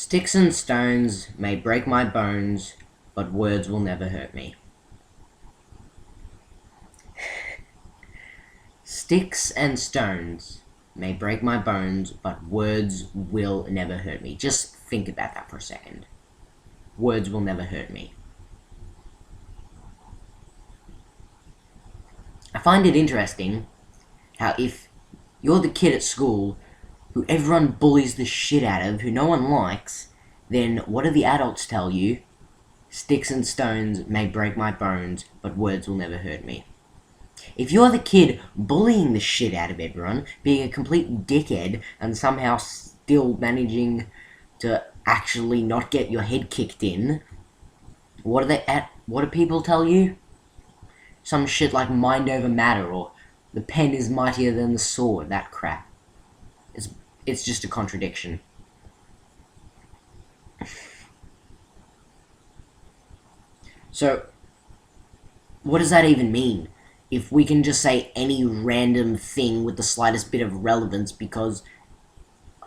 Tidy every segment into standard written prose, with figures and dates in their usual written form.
Sticks and stones may break my bones, but words will never hurt me. Sticks and stones may break my bones, but words will never hurt me. Just think about that for a second. Words will never hurt me. I find it interesting how if you're the kid at school who everyone bullies the shit out of, who no one likes, then what do the adults tell you? Sticks and stones may break my bones, but words will never hurt me. If you're the kid bullying the shit out of everyone, being a complete dickhead, and somehow still managing to actually not get your head kicked in, what do people tell you? Some shit like mind over matter, or the pen is mightier than the sword, that crap. It's just a contradiction. So, what does that even mean? If we can just say any random thing with the slightest bit of relevance because,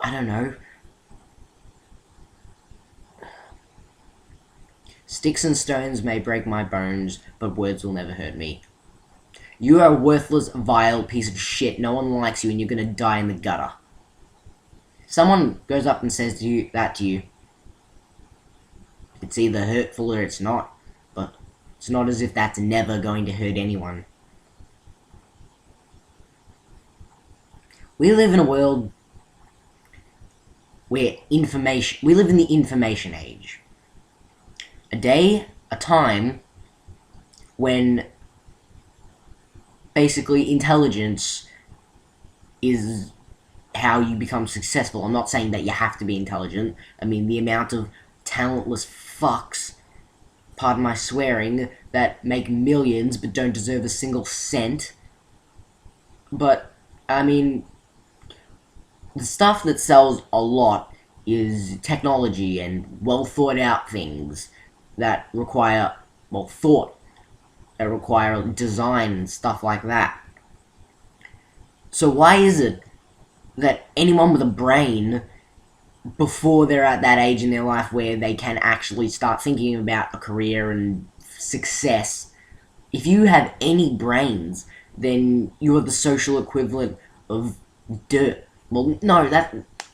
I don't know, sticks and stones may break my bones, but words will never hurt me. You are a worthless, vile piece of shit. No one likes you and you're gonna die in the gutter. Someone goes up and says that to you. It's either hurtful or it's not, but it's not as if that's never going to hurt anyone. We live in a world where we live in the information age. A time when basically intelligence is how you become successful. I'm not saying that you have to be intelligent. I mean, the amount of talentless fucks, pardon my swearing, that make millions but don't deserve a single cent. But, I mean, the stuff that sells a lot is technology and well thought out things that require, thought, that require design and stuff like that. So why is it that anyone with a brain, before they're at that age in their life where they can actually start thinking about a career and success, if you have any brains, then you're the social equivalent of dirt. Well, no,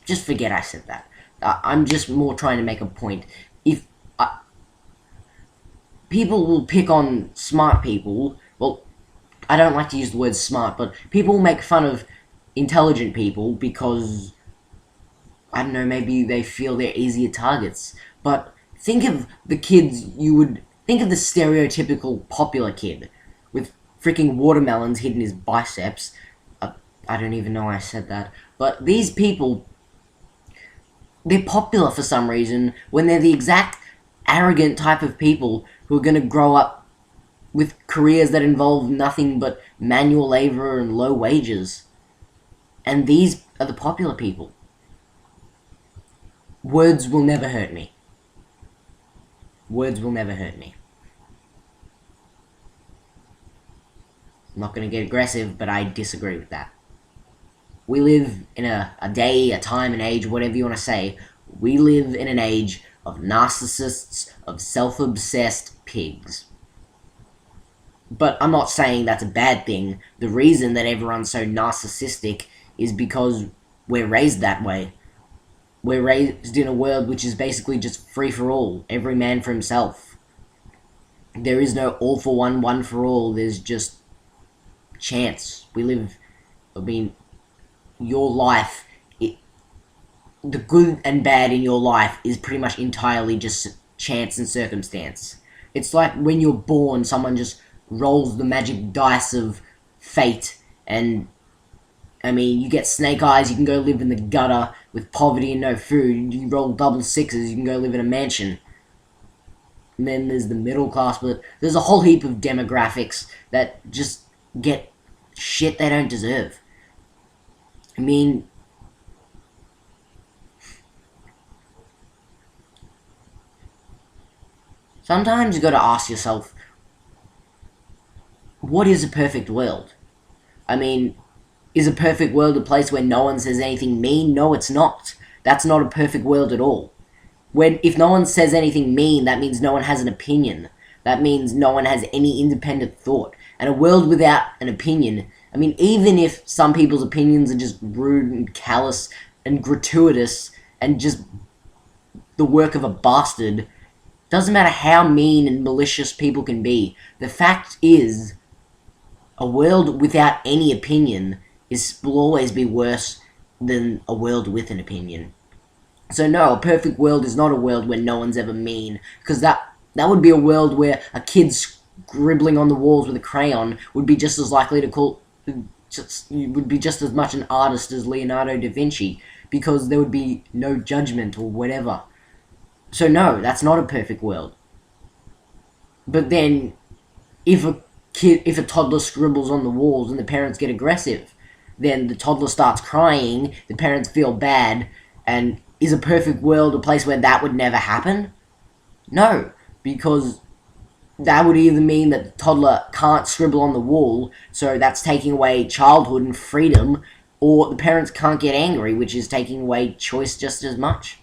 just forget I said that. I'm just more trying to make a point. If people will pick on smart people, well, I don't like to use the word smart, but people will make fun of intelligent people because, I don't know, maybe they feel they're easier targets. But think of the stereotypical popular kid with freaking watermelons hidden his biceps. I don't even know why I said that. But these people, they're popular for some reason when they're the exact arrogant type of people who are going to grow up with careers that involve nothing but manual labor and low wages. And these are the popular people. Words will never hurt me. Words will never hurt me. I'm not going to get aggressive, but I disagree with that. We live in a day, a time, an age, whatever you want to say. We live in an age of narcissists, of self-obsessed pigs. But I'm not saying that's a bad thing. The reason that everyone's so narcissistic is because we're raised that way. We're raised in a world which is basically just free for all. Every man for himself. There is no all for one, one for all. There's just chance. Your life, the good and bad in your life is pretty much entirely just chance and circumstance. It's like when you're born, someone just rolls the magic dice of fate, and you get snake eyes, you can go live in the gutter with poverty and no food. You roll double sixes, you can go live in a mansion. And then there's the middle class, but there's a whole heap of demographics that just get shit they don't deserve. Sometimes you gotta ask yourself, what is a perfect world? Is a perfect world a place where no one says anything mean? No, it's not. That's not a perfect world at all. If no one says anything mean, that means no one has an opinion. That means no one has any independent thought. And a world without an opinion, I mean, even if some people's opinions are just rude and callous and gratuitous and just the work of a bastard, doesn't matter how mean and malicious people can be. The fact is, a world without any opinion will always be worse than a world with an opinion. So no, a perfect world is not a world where no one's ever mean, because that would be a world where a kid scribbling on the walls with a crayon would be just as likely to would be just as much an artist as Leonardo da Vinci, because there would be no judgment or whatever. So no, that's not a perfect world. But then, if a toddler scribbles on the walls and the parents get aggressive, then the toddler starts crying, the parents feel bad, and is a perfect world a place where that would never happen? No, because that would either mean that the toddler can't scribble on the wall, so that's taking away childhood and freedom, or the parents can't get angry, which is taking away choice just as much.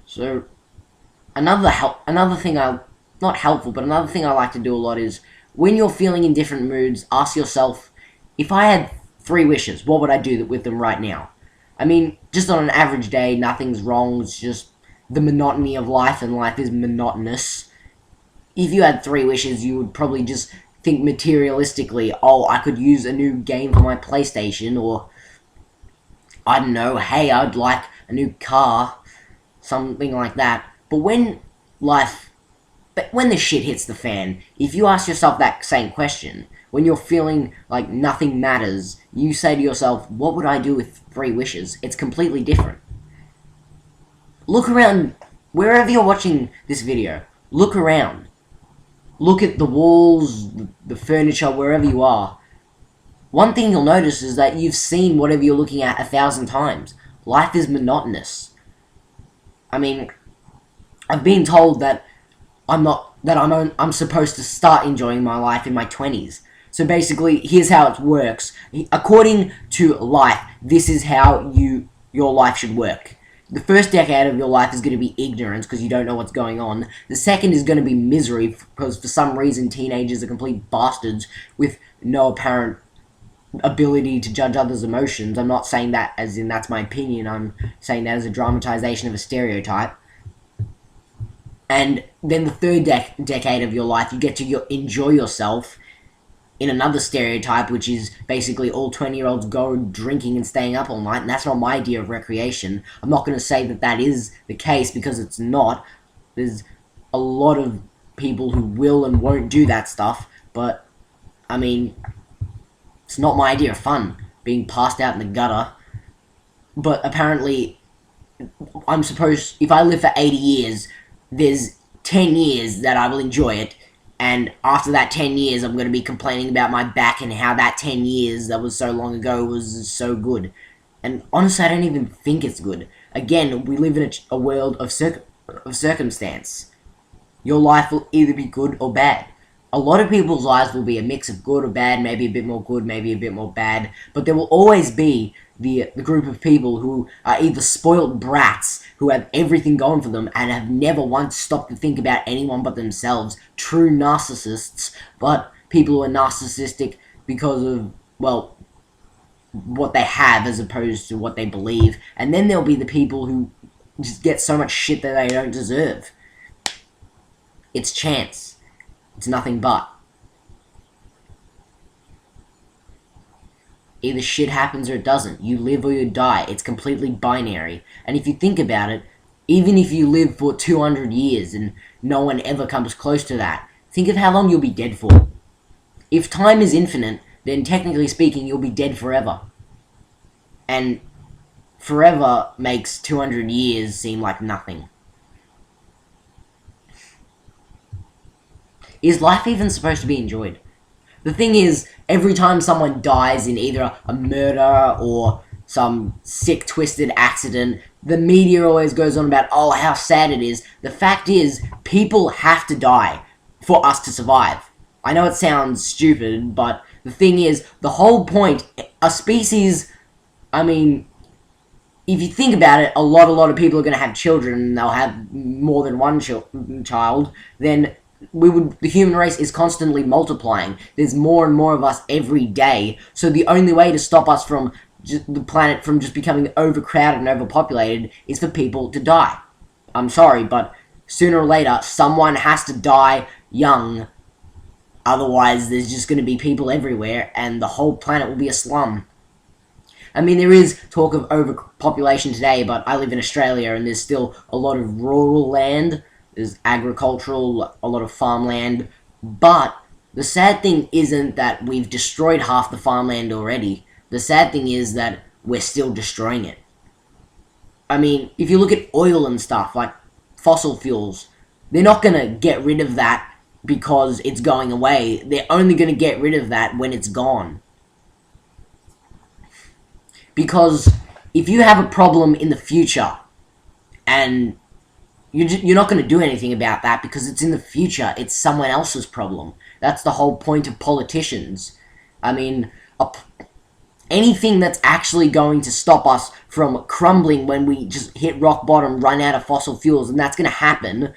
So, another thing not helpful, but another thing I like to do a lot is, when you're feeling in different moods, ask yourself, if I had 3 wishes, what would I do with them right now? I mean, just on an average day, nothing's wrong, it's just the monotony of life, and life is monotonous. If you had 3 wishes, you would probably just think materialistically, oh, I could use a new game for my PlayStation, or, I don't know, hey, I'd like a new car, something like that. But when the shit hits the fan, if you ask yourself that same question, when you're feeling like nothing matters, you say to yourself, what would I do with 3 wishes? It's completely different. Look around, wherever you're watching this video, look around. Look at the walls, the furniture, wherever you are. One thing you'll notice is that you've seen whatever you're looking at 1,000 times. Life is monotonous. I mean, I've been told that I'm supposed to start enjoying my life in my 20s. So basically, here's how it works. According to life, this is how your life should work. The first decade of your life is going to be ignorance because you don't know what's going on. The second is going to be misery because for some reason teenagers are complete bastards with no apparent ability to judge others' emotions. I'm not saying that as in that's my opinion. I'm saying that as a dramatization of a stereotype. And then the third decade of your life, you get to enjoy yourself in another stereotype, which is basically all 20-year-olds go drinking and staying up all night, and that's not my idea of recreation. I'm not going to say that that is the case, because it's not. There's a lot of people who will and won't do that stuff, but, I mean, it's not my idea of fun, being passed out in the gutter. But apparently, if I live for 80 years, there's 10 years that I will enjoy it, and after that 10 years, I'm going to be complaining about my back and how that 10 years that was so long ago was so good. And honestly, I don't even think it's good. Again, we live in a world of circumstance. Your life will either be good or bad. A lot of people's lives will be a mix of good or bad, maybe a bit more good, maybe a bit more bad, but there will always be the group of people who are either spoiled brats, who have everything going for them, and have never once stopped to think about anyone but themselves, true narcissists, but people who are narcissistic because of, well, what they have as opposed to what they believe. And then there'll be the people who just get so much shit that they don't deserve. It's chance. It's nothing but. Either shit happens or it doesn't. You live or you die. It's completely binary. And if you think about it, even if you live for 200 years and no one ever comes close to that, think of how long you'll be dead for. If time is infinite, then technically speaking, you'll be dead forever. And forever makes 200 years seem like nothing. Is life even supposed to be enjoyed? The thing is, every time someone dies in either a murder or some sick, twisted accident, the media always goes on about, oh, how sad it is. The fact is, people have to die for us to survive. I know it sounds stupid, but the thing is, the whole point, a species, I mean, if you think about it, a lot of people are going to have children, and they'll have more than one child. Then the human race is constantly multiplying. There's more and more of us every day. So the only way to stop us from the planet from just becoming overcrowded and overpopulated is for people to die. I'm sorry, but sooner or later, someone has to die young. Otherwise, there's just going to be people everywhere, and the whole planet will be a slum. I mean, there is talk of overpopulation today, but I live in Australia, and there's still a lot of rural land. There's agricultural, a lot of farmland. But the sad thing isn't that we've destroyed half the farmland already. The sad thing is that we're still destroying it. I mean, if you look at oil and stuff, like fossil fuels, they're not going to get rid of that because it's going away. They're only going to get rid of that when it's gone. Because if you have a problem in the future, and you're not going to do anything about that because it's in the future, it's someone else's problem. That's the whole point of politicians. I mean, anything that's actually going to stop us from crumbling when we just hit rock bottom, run out of fossil fuels, and that's going to happen.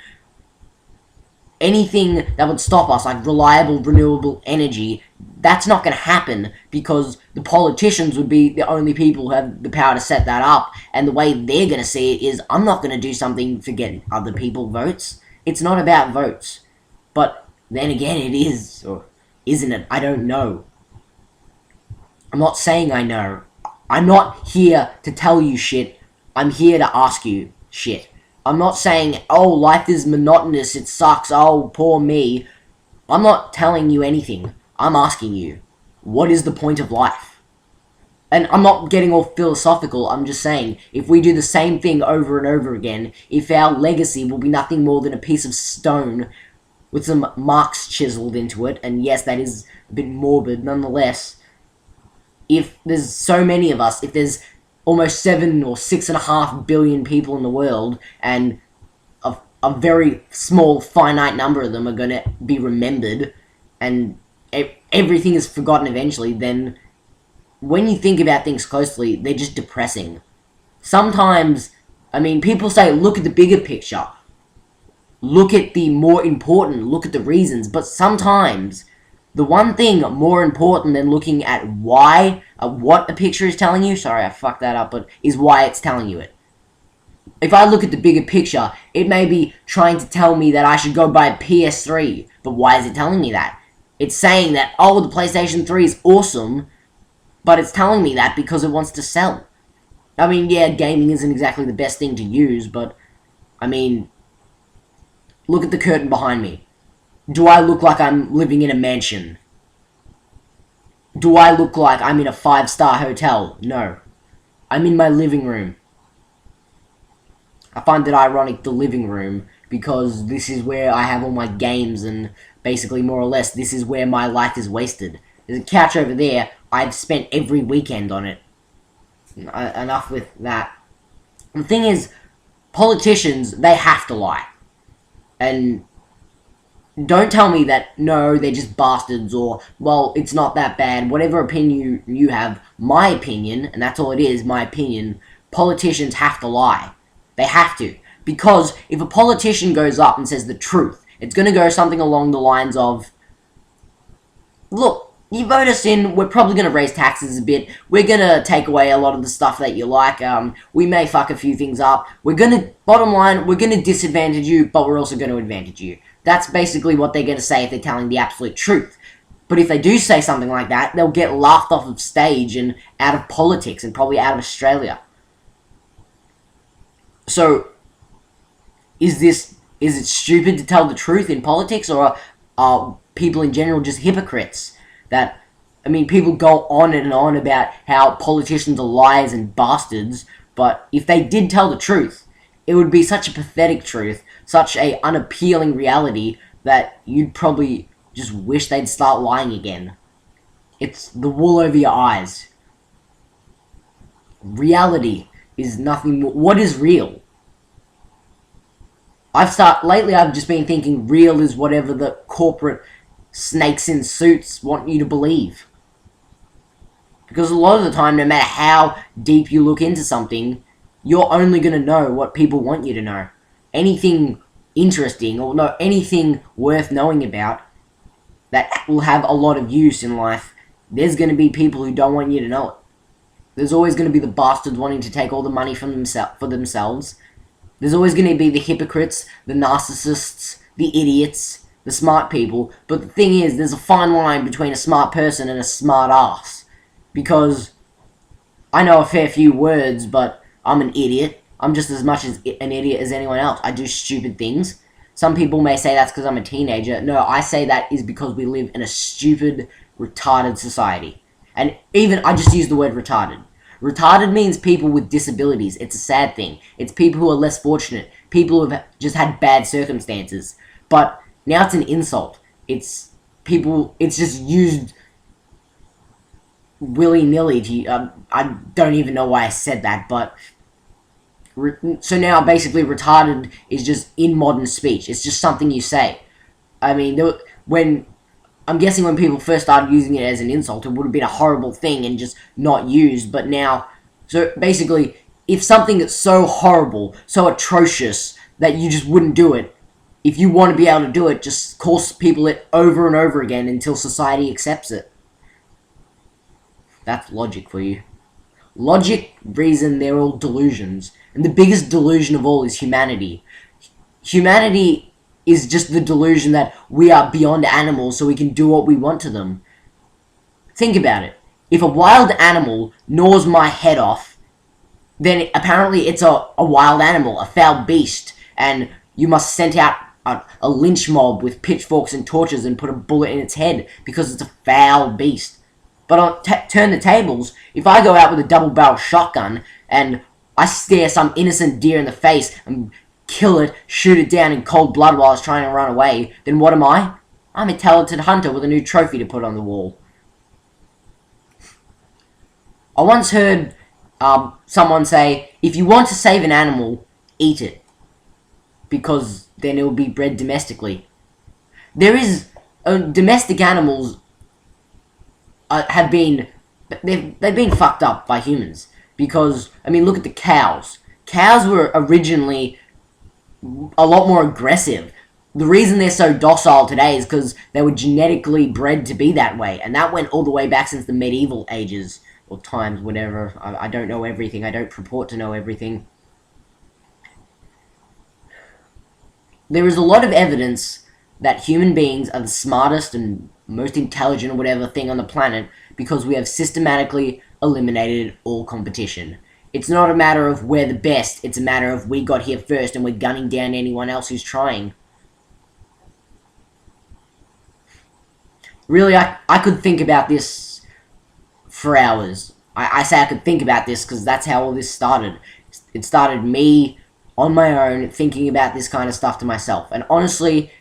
Anything that would stop us, like reliable, renewable energy, that's not going to happen because the politicians would be the only people who have the power to set that up, and the way they're going to see it is, I'm not going to do something for getting other people votes. It's not about votes. But then again, it is, or isn't it? I don't know. I'm not saying I know. I'm not here to tell you shit. I'm here to ask you shit. I'm not saying, oh, life is monotonous, it sucks, oh, poor me. I'm not telling you anything. I'm asking you, what is the point of life? And I'm not getting all philosophical, I'm just saying, if we do the same thing over and over again, if our legacy will be nothing more than a piece of stone with some marks chiseled into it, and yes, that is a bit morbid, nonetheless, if there's so many of us, if there's almost 7 or 6.5 billion people in the world, and a very small, finite number of them are going to be remembered, and everything is forgotten eventually, then when you think about things closely, they're just depressing. Sometimes, I mean, people say, look at the bigger picture. Look at the more important, look at the reasons, but sometimes the one thing more important than looking at why, what a picture is telling you, sorry I fucked that up, but is why it's telling you it. If I look at the bigger picture, it may be trying to tell me that I should go buy a PS3, but why is it telling me that? It's saying that, oh, the PlayStation 3 is awesome, but it's telling me that because it wants to sell. I mean, yeah, gaming isn't exactly the best thing to use, but, I mean, look at the curtain behind me. Do I look like I'm living in a mansion? Do I look like I'm in a 5-star hotel? No. I'm in my living room. I find it ironic, the living room, because this is where I have all my games, and basically, more or less, this is where my life is wasted. There's a couch over there. I've spent every weekend on it. Enough with that. The thing is, politicians, they have to lie. And don't tell me that, no, they're just bastards, or, well, it's not that bad. Whatever opinion you have, my opinion, and that's all it is, my opinion, politicians have to lie. They have to. Because if a politician goes up and says the truth, it's going to go something along the lines of, look, you vote us in, we're probably going to raise taxes a bit, we're going to take away a lot of the stuff that you like, we may fuck a few things up, bottom line, we're going to disadvantage you, but we're also going to advantage you. That's basically what they're going to say if they're telling the absolute truth. But if they do say something like that, they'll get laughed off of stage and out of politics, and probably out of Australia. So, is it stupid to tell the truth in politics, or are people in general just hypocrites? That, I mean, people go on and on about how politicians are liars and bastards, but if they did tell the truth, it would be such a pathetic truth, such a unappealing reality, that you'd probably just wish they'd start lying again. It's the wool over your eyes. Reality is nothing more. What is real? Lately I've just been thinking real is whatever the corporate snakes in suits want you to believe. Because a lot of the time, no matter how deep you look into something, you're only going to know what people want you to know. Anything interesting or no anything worth knowing about that will have a lot of use in life, there's going to be people who don't want you to know it. There's always going to be the bastards wanting to take all the money from for themselves. There's always going to be the hypocrites, the narcissists, the idiots, the smart people. But the thing is, there's a fine line between a smart person and a smart ass. Because I know a fair few words, but I'm an idiot. I'm just as much as an idiot as anyone else. I do stupid things. Some people may say that's because I'm a teenager. No, I say that is because we live in a stupid, retarded society. And even, I just use the word retarded. Retarded means people with disabilities. It's a sad thing. It's people who are less fortunate. People who have just had bad circumstances. But now it's an insult. It's just used willy-nilly. I don't even know why I said that, but so now basically retarded is just in modern speech. It's just something you say. I mean, I'm guessing when people first started using it as an insult, it would have been a horrible thing and just not used. But now, so basically, if something is so horrible, so atrocious that you just wouldn't do it, if you want to be able to do it, just call people it over and over again until society accepts it. That's logic for you. Logic, reason, they're all delusions. And the biggest delusion of all is humanity. Humanity is just the delusion that we are beyond animals so we can do what we want to them. Think about it. If a wild animal gnaws my head off, then apparently it's a wild animal, a foul beast, and you must send out a lynch mob with pitchforks and torches and put a bullet in its head because it's a foul beast. But turn the tables. If I go out with a double-barrel shotgun and I stare some innocent deer in the face and kill it, shoot it down in cold blood while it's trying to run away, then what am I? I'm a talented hunter with a new trophy to put on the wall. I once heard someone say, if you want to save an animal, eat it. Because then it will be bred domestically. Domestic animals they've been fucked up by humans. Because, I mean, look at the cows. Cows were originally a lot more aggressive. The reason they're so docile today is because they were genetically bred to be that way. And that went all the way back since the medieval ages. Or times, whatever. I don't know everything. I don't purport to know everything. There is a lot of evidence that human beings are the smartest and most intelligent or whatever thing on the planet because we have systematically eliminated all competition. It's not a matter of we're the best, it's a matter of we got here first and we're gunning down anyone else who's trying. Really, I could think about this for hours. I say I could think about this because that's how all this started. It started me on my own thinking about this kind of stuff to myself. And honestly,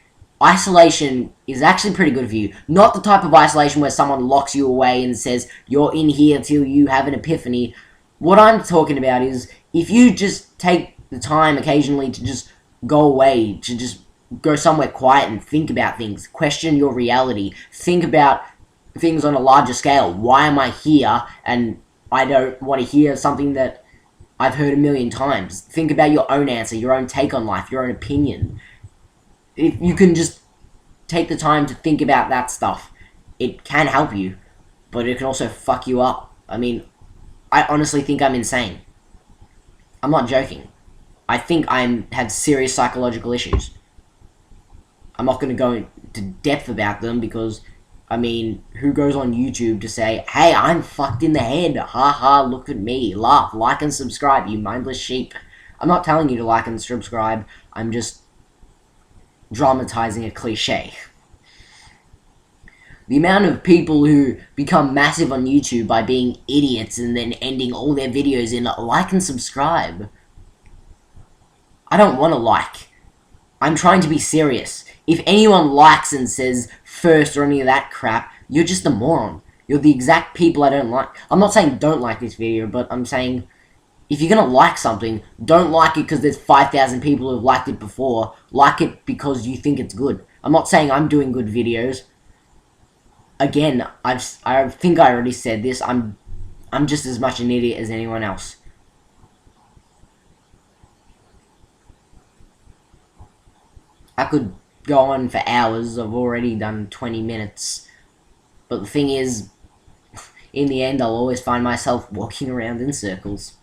isolation is actually pretty good for you. Not the type of isolation where someone locks you away and says, you're in here till you have an epiphany. What I'm talking about is, if you just take the time occasionally to just go away, to just go somewhere quiet and think about things, question your reality, think about things on a larger scale. Why am I here? And I don't want to hear something that I've heard a million times. Think about your own answer, your own take on life, your own opinion. If you can just take the time to think about that stuff, it can help you, but it can also fuck you up. I mean, I honestly think I'm insane. I'm not joking. I think I have serious psychological issues. I'm not going to go into depth about them because, I mean, who goes on YouTube to say, hey, I'm fucked in the head, ha ha, look at me, laugh, like and subscribe, you mindless sheep. I'm not telling you to like and subscribe, I'm just dramatizing a cliche. The amount of people who become massive on YouTube by being idiots and then ending all their videos in like and subscribe. I don't want to like. I'm trying to be serious. If anyone likes and says first or any of that crap, you're just a moron. You're the exact people I don't like. I'm not saying don't like this video, but I'm saying if you're going to like something, don't like it because there's 5,000 people who've liked it before. Like it because you think it's good. I'm not saying I'm doing good videos. Again, I think I already said this. I'm just as much an idiot as anyone else. I could go on for hours. I've already done 20 minutes. But the thing is, in the end, I'll always find myself walking around in circles.